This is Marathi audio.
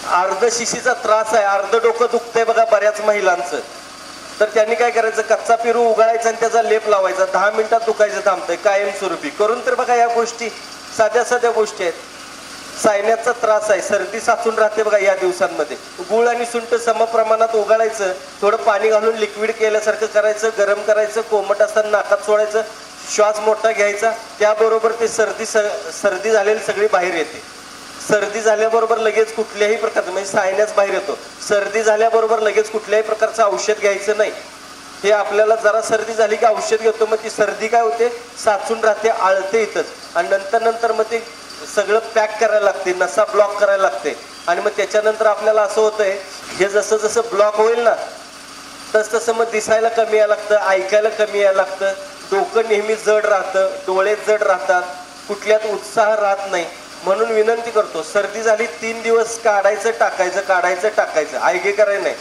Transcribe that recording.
अर्ध शिशीचा त्रास आहे, अर्ध डोकं दुखतंय बघा बऱ्याच महिलांचं, तर त्यांनी काय करायचं, कच्चा पेरू उगाळायचा आणि त्याचा लेप लावायचा, 10 मिनिटात दुखायचं थांबतंय कायमस्वरूपी. करून तर बघा, या गोष्टी साध्या साध्या गोष्टी आहेत. सायन्याचा त्रास आहे, सर्दी साचून राहते बघा या दिवसांमध्ये, गुळ आणि सुंठ समप्रमाणात उगाळायचं, थोडं पाणी घालून लिक्विड केल्यासारखं करायचं, गरम करायचं, कोमट असताना नाकात सोडायचं, श्वास मोठा घ्यायचा, त्याबरोबर ते सर्दी झालेली सगळी बाहेर येते. सर्दी झाल्याबरोबर लगेच कुठल्याही प्रकारचं, म्हणजे सायन्याच बाहेर येतो. सर्दी झाल्याबरोबर लगेच कुठल्याही प्रकारचं औषध घ्यायचं नाही. हे आपल्याला जरा सर्दी झाली की औषध घेतो, मग ती सर्दी काय होते, साचून राहते, आळते इथंच, आणि नंतर मग ते सगळं पॅक करायला लागते, नसा ब्लॉक करायला लागते. आणि मग त्याच्यानंतर आपल्याला असं होतंय, हे जसं जसं ब्लॉक होईल ना, तसं मग दिसायला कमी यायला लागतं, ऐकायला कमी यायला लागतं, डोकं नेहमी जड राहतं, डोळे जड राहतात, कुठल्यात उत्साह राहत नाही. म्हणून विनंती करतो, सर्दी झाली 3 दिवस काढायचं टाकायचं, काढायचं टाकायचं, आयगे करायचं नाही.